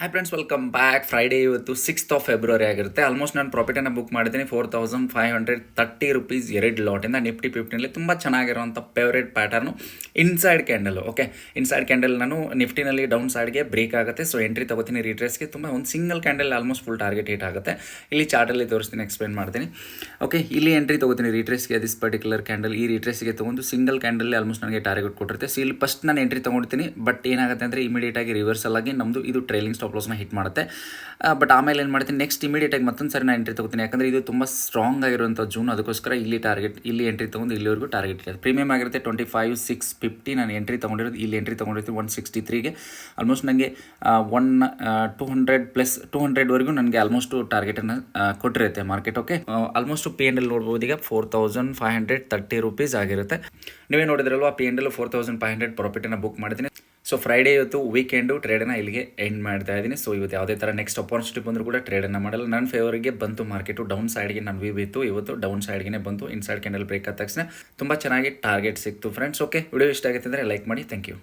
Hi friends, welcome back. Friday ಇವತ್ತು 6th ಆಗಿರುತ್ತೆ. Almost ನಾನು ಪ್ರಾಫಿಟನ್ನು ಬುಕ್ ಮಾಡಿದ್ದೀನಿ 4530 2 ಲಾಟಿಂದ ನಿಫ್ಟಿ 15ನಲ್ಲಿ ತುಂಬ ಚೆನ್ನಾಗಿರುವಂಥ favourite pattern inside candle. Okay, inside candle ನಾನು ನಿಫ್ಟಿನಲ್ಲಿ ಡೌನ್ ಸೈಡ್ಗೆ ಬ್ರೇಕ್ ಆಗುತ್ತೆ. ಸೊ ಎಂಟ್ರಿ ತಗೋತೀನಿ ರೀಟ್ರೇಸ್ಗೆ. ತುಂಬ ಒಂದು single candle almost full target hit ಆಗುತ್ತೆ. ಇಲ್ಲಿ ಚಾರ್ಟಲ್ಲಿ ತೋರಿಸ್ತೀನಿ, ಎಕ್ಸ್ಪ್ಲೇನ್ ಮಾಡ್ತೀನಿ. ಓಕೆ, ಇಲ್ಲಿ ಎಂಟ್ರಿ ತಗೋತೀನಿ ರೀಟ್ರೇಸ್ಗೆ. ದಿಸ್ ಪರ್ಟಿಕ್ಯುಲರ್ ಕ್ಯಾಂಡಲ್ ಈ ರೀಟ್ರೇಸ್ಗೆ ತೊಗೊಂಡು ಸಿಂಗಲ್ ಕ್ಯಾಂಡಲ್ಲಿ ಆಲ್ಮೋಸ್ಟ್ ನನಗೆ ಟಾರ್ಗೆಟ್ ಕೊಟ್ಟಿರುತ್ತೆ. ಸೊ ಇಲ್ಲಿ ಫಸ್ಟ್ ನಾನು ಎಂಟ್ರಿ ತೊಗೊಂಡಿರ್ತೀನಿ. ಬಟ್ ಏನಾಗುತ್ತೆ ಅಂದರೆ ಇಮಿಡಿಯೇಟಾಗಿ ರಿವರ್ಸಲ್ ಆಗಿ ನಮ್ಮದು ಇದು ಟ್ರೈಲಿಂಗ್ ಸ್ಟಾಪ್ ಲಾಸ್ನ ಹಿಟ್ ಮಾಡುತ್ತೆ. ಬಟ್ ಆಮೇಲೆ ಏನು ಮಾಡ್ತೀನಿ, ನೆಕ್ಸ್ಟ್ ಇಮಿಡಿಯೇಟಾಗಿ ಮತ್ತೊಂದು ಸರಿ ನಾನು ಎಂಟ್ರಿ ತೊಗೋತೀನಿ. ಯಾಕಂದರೆ ಇದು ತುಂಬ ಸ್ಟ್ರಾಂಗ್ ಆಗಿರುವಂಥ ಜೂನ್, ಅದಕ್ಕೋಸ್ಕರ ಇಲ್ಲಿ ಟಾರ್ಗೆಟ್, ಇಲ್ಲಿ ಎಂಟ್ರಿ ತೊಗೊಂಡು ಇಲ್ಲಿವರೆಗೂ ಟಾರ್ಗೆಟ್ ಇದೆ. ಪ್ರೀಮಿಯಮ್ ಆಗಿರುತ್ತೆ 25,650. ನಾನು ಎಂಟ್ರಿ ತೊಗೊಂಡಿರೋದು ಇಲ್ಲಿ ಎಂಟ್ರಿ ತೊಗೊಂಡಿರ್ತೀನಿ 163ಗೆ. ಆಲ್ಮೋಸ್ಟ್ ನನಗೆ 200+200ವರೆಗೂ ನನಗೆ ಆಲ್ಮೋಸ್ಟ್ ಟಾರ್ಗೆಟನ್ನು ಕೊಟ್ಟಿರುತ್ತೆ ಮಾರ್ಕೆಟ್. ಓಕೆ, ಆಲ್ಮೋಸ್ಟ್ P&L ನೋಡ್ಬೋದು. ಈಗ 4530 ರೂಪೀಸ್ ಆಗಿರುತ್ತೆ. ನೀವೇ ನೋಡಿದ್ರಲ್ವಾ, P&L 4500 ಪ್ರಾಫಿಟನ್ನು ಬುಕ್ ಮಾಡಿದ್ದೀನಿ. ಸೊ ಫ್ರೈಡೇ ಇವತ್ತು ವೀಕೆಂಡು ಟ್ರೇಡನ್ನು ಇಲ್ಲಿಗೆ ಎಂಡ್ ಮಾಡ್ತಾ ಇದ್ದೀನಿ. ಸೊ ಇವತ್ತು ಯಾವುದೇ ಥರ ನೆಕ್ಸ್ಟ್ ಅಪಾರ್ಚುನಿಟಿ ಬಂದರೂ ಕೂಡ ಟ್ರೇಡನ್ನು ಮಾಡಲ್ಲ. ನನ್ನ ಫೇವರಿಗೆ ಬಂತು ಮಾರ್ಕೆಟು. ಡೌನ್ ಸೈಡ್ಗೆ ನಾನು ಬಿತ್ತು, ಇವತ್ತು ಡೌನ್ ಸೈಡ್ಗೆ ಬಂತು. ಇನ್ಸೈಡ್ ಕ್ಯಾಂಡಲ್ ಬ್ರೇಕ್ ಆದ ತಕ್ಷಣ ತುಂಬ ಚೆನ್ನಾಗಿ ಟಾರ್ಗೆಟ್ ಸಿಕ್ತು ಫ್ರೆಂಡ್ಸ್. ಓಕೆ, ವಿಡಿಯೋ ಇಷ್ಟ ಆಗುತ್ತೆ ಅಂದರೆ ಲೈಕ್ ಮಾಡಿ. Thank you.